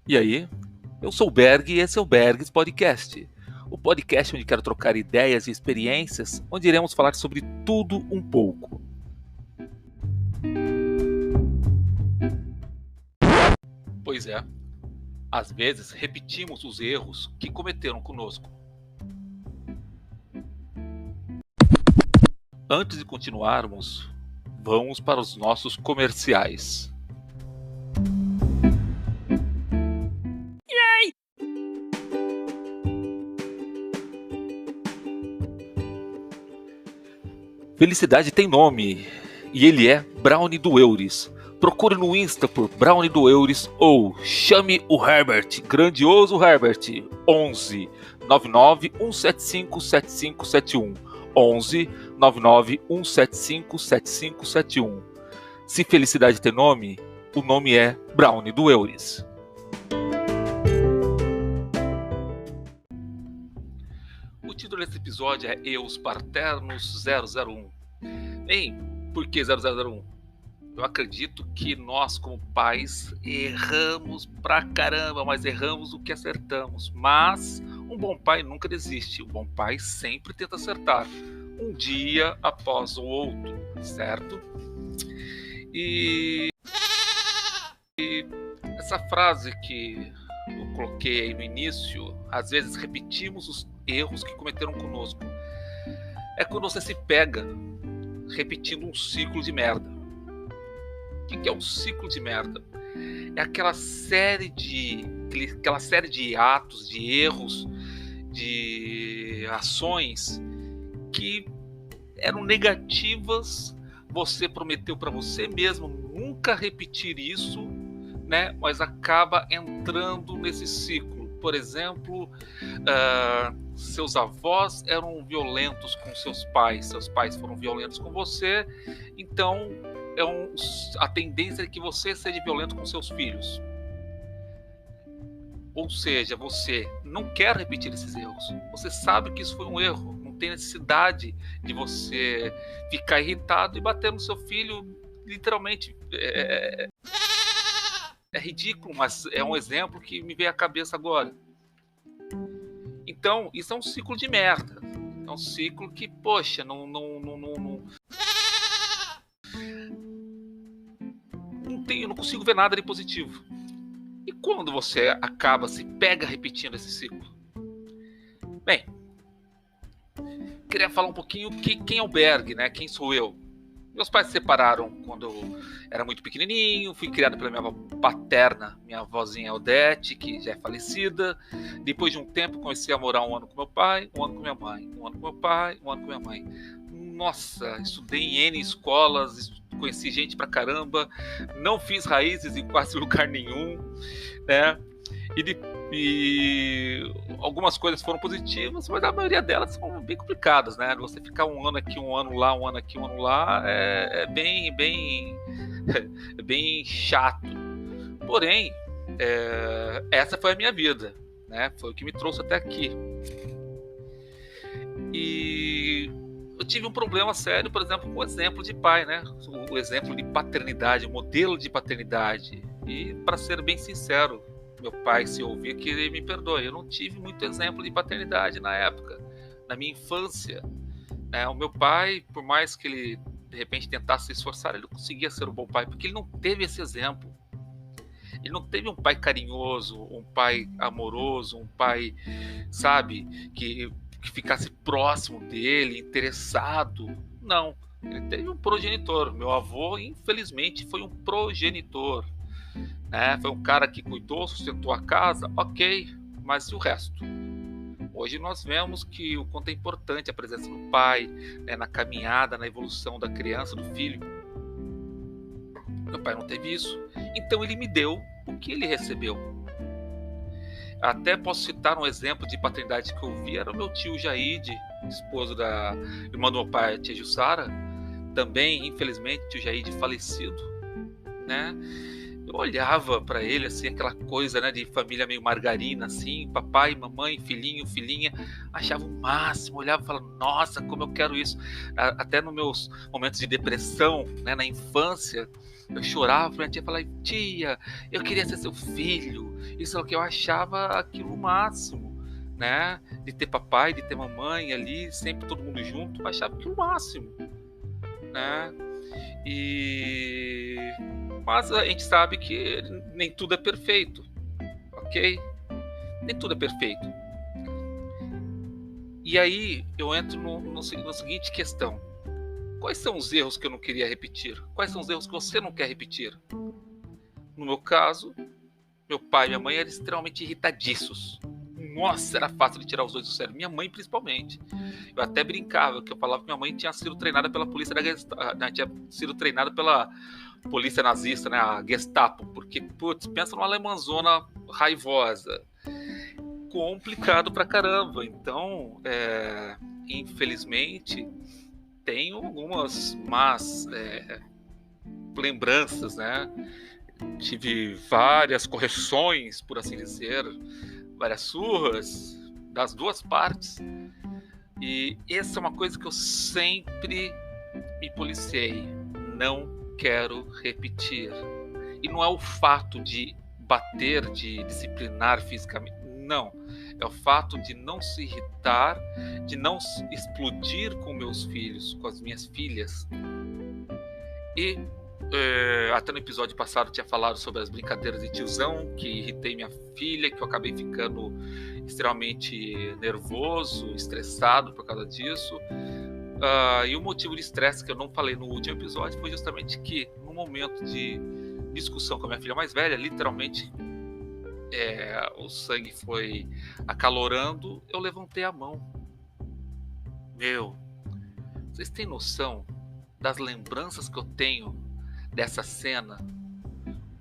E aí? Eu sou o Berg e esse é o Bergs Podcast. O podcast onde quero trocar ideias e experiências, onde iremos falar sobre tudo um pouco. Pois é, às vezes repetimos os erros que cometeram conosco. Antes de continuarmos, vamos para os nossos comerciais. Felicidade tem nome, e ele é Brownie do Euris. Procure no Insta por Brownie do Euris ou chame o Herbert, grandioso Herbert, 11 99 175 7571. 11 99 175 7571. Se felicidade tem nome, o nome é Brownie do Euris. O título desse episódio é Eus Paternos 001. Bem, por que 0001? Eu acredito que nós, como pais, erramos pra caramba, mas erramos o que acertamos. Mas um bom pai nunca desiste. Um bom pai sempre tenta acertar, um dia após o outro, certo? E essa frase que eu coloquei aí no início, às vezes repetimos os erros que cometeram conosco. É quando você se pega repetindo um ciclo de merda. O que é um ciclo de merda? É aquela série de atos, de erros, de ações que eram negativas. Você prometeu para você mesmo nunca repetir isso, né? Mas acaba entrando nesse ciclo. Por exemplo, seus avós eram violentos com seus pais foram violentos com você, então a tendência é que você seja violento com seus filhos. Ou seja, você não quer repetir esses erros. Você sabe que isso foi um erro. Não tem necessidade de você ficar irritado e bater no seu filho. Literalmente, é ridículo, mas é um exemplo que me veio à cabeça agora. Então, isso é um ciclo de merda. É um ciclo que, poxa, não eu não consigo ver nada de positivo. E quando você se pega repetindo esse ciclo? Bem, queria falar um pouquinho quem é o Berg, né? Quem sou eu? Meus pais se separaram quando eu era muito pequenininho, fui criado pela minha avó paterna, minha avózinha Odete, que já é falecida. Depois de um tempo, comecei a morar um ano com meu pai, um ano com minha mãe, um ano com meu pai, um ano com minha mãe. Nossa, estudei em N escolas, conheci gente pra caramba, não fiz raízes em quase lugar nenhum, né? E algumas coisas foram positivas, mas a maioria delas são bem complicadas, né? Você ficar um ano aqui, um ano lá, um ano aqui, um ano lá, é bem chato. Porém, essa foi a minha vida, né? Foi o que me trouxe até aqui. E eu tive um problema sério, por exemplo, com o exemplo de pai, né? O exemplo de paternidade, o modelo de paternidade. E, para ser bem sincero, meu pai, se ouvir, que ele me perdoe. Eu não tive muito exemplo de paternidade na época, na minha infância. O meu pai, por mais que ele, de repente, tentasse se esforçar, ele não conseguia ser um bom pai, porque ele não teve esse exemplo. Ele não teve um pai carinhoso, um pai amoroso, um pai, sabe, que ficasse próximo dele, interessado. Não. Ele teve um progenitor. Meu avô, infelizmente, foi um progenitor. Né? Foi um cara que cuidou, sustentou a casa, ok, mas e o resto? Hoje nós vemos que o quanto é importante a presença do pai, né, na caminhada, na evolução da criança, do filho. Meu pai não teve isso, então ele me deu o que ele recebeu. Até posso citar um exemplo de paternidade que eu vi, era o meu tio Jaide, esposo da irmã do meu pai, a tia Jussara, também, infelizmente, tio Jaide falecido, né? Eu olhava para ele, assim, aquela coisa, né, de família meio margarina, assim, papai, mamãe, filhinho, filhinha, achava o máximo, olhava e falava, nossa, como eu quero isso. Até nos meus momentos de depressão, né, na infância, eu chorava pra minha tia, falava, tia, eu queria ser seu filho. Isso é o que eu achava aquilo o máximo, né, de ter papai, de ter mamãe ali, sempre todo mundo junto, eu achava aquilo o máximo, né. E mas a gente sabe que nem tudo é perfeito, ok? Nem tudo é perfeito. E aí eu entro na seguinte questão: quais são os erros que eu não queria repetir? Quais são os erros que você não quer repetir? No meu caso, meu pai e minha mãe eram extremamente irritadiços. Nossa, era fácil de tirar os dois do sério. Minha mãe, principalmente. Eu até brincava, que eu falava que minha mãe tinha sido treinada pela polícia da Gestapo, tinha sido treinada pela polícia nazista, né, a Gestapo, porque, putz, pensa numa alemãzona raivosa. Complicado pra caramba. Então, infelizmente, tenho algumas más lembranças, né? Tive várias correções, por assim dizer, várias surras das duas partes. E essa é uma coisa que eu sempre me policiei. Não quero repetir. E não é o fato de bater, de disciplinar fisicamente. Não. É o fato de não se irritar, de não explodir com meus filhos, com as minhas filhas. E até no episódio passado tinha falado sobre as brincadeiras de tiozão, que irritei minha filha, que eu acabei ficando extremamente nervoso, estressado por causa disso. E o motivo de estresse que eu não falei no último episódio foi justamente que no momento de discussão com a minha filha mais velha, literalmente o sangue foi acalorando, eu levantei a mão. Vocês têm noção das lembranças que eu tenho dessa cena?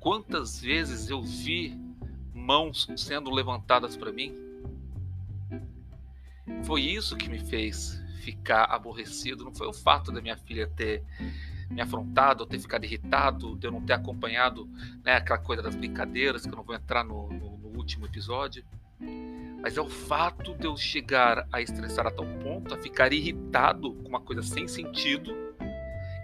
Quantas vezes eu vi mãos sendo levantadas para mim? Foi isso que me fez ficar aborrecido, não foi o fato da minha filha ter me afrontado, ou ter ficado irritado, de eu não ter acompanhado, né, aquela coisa das brincadeiras, que eu não vou entrar no último episódio, mas é o fato de eu chegar a estressar a tal ponto, a ficar irritado com uma coisa sem sentido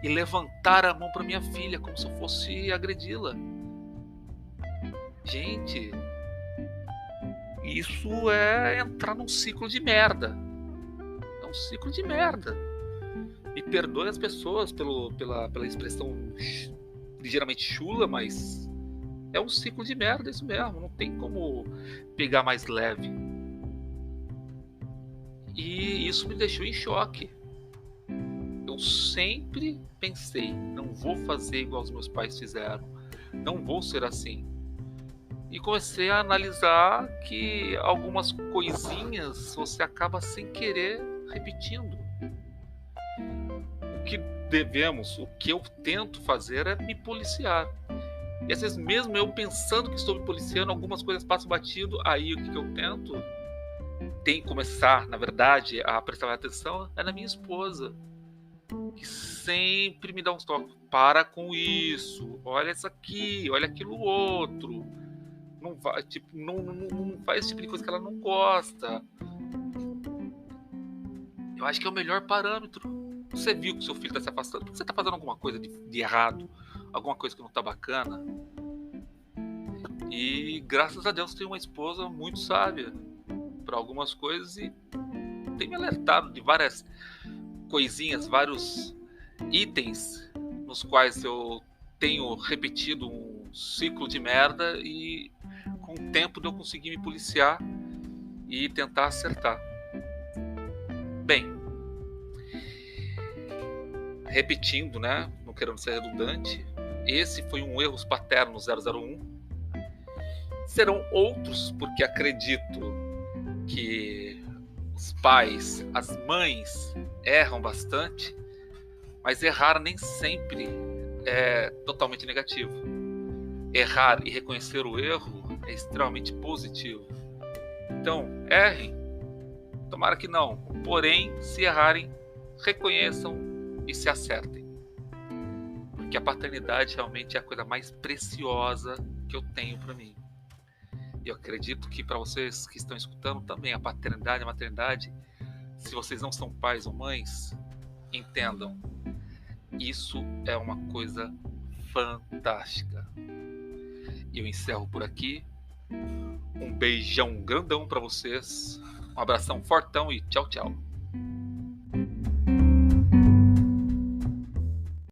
e levantar a mão para minha filha como se eu fosse agredi-la. Gente, isso é entrar num ciclo de merda. É um ciclo de merda. Me perdoe as pessoas pela expressão ligeiramente chula, mas é um ciclo de merda isso mesmo. Não tem como pegar mais leve. E isso me deixou em choque. Eu sempre pensei, não vou fazer igual os meus pais fizeram. Não vou ser assim. E comecei a analisar que algumas coisinhas você acaba sem querer repetindo. O que eu tento fazer é me policiar. E às vezes mesmo eu pensando que estou me policiando, algumas coisas passam batido, aí o que eu tento? Tem que começar, na verdade, a prestar atenção na minha esposa, que sempre me dá uns toques. Para com isso, olha isso aqui, olha aquilo outro. Não faz esse tipo de coisa que ela não gosta. Eu acho que é o melhor parâmetro. Você viu que seu filho está se afastando, porque você está fazendo alguma coisa de errado, alguma coisa que não está bacana. E graças a Deus tenho uma esposa muito sábia para algumas coisas e tem me alertado de várias coisinhas, vários itens nos quais eu tenho repetido um ciclo de merda e com o tempo eu consegui me policiar e tentar acertar. Bem, repetindo, né, não querendo ser redundante, esse foi um Erros Paternos 001. Serão outros, porque acredito que os pais, as mães erram bastante, mas errar nem sempre é totalmente negativo. Errar e reconhecer o erro é extremamente positivo. Então, errem. Tomara que não. Porém, se errarem, reconheçam e se acertem. Porque que a paternidade realmente é a coisa mais preciosa que eu tenho para mim. E eu acredito que para vocês que estão escutando também, a paternidade, a maternidade, se vocês não são pais ou mães, entendam, isso é uma coisa fantástica. E eu encerro por aqui. Um beijão grandão para vocês, um abração fortão e tchau, tchau.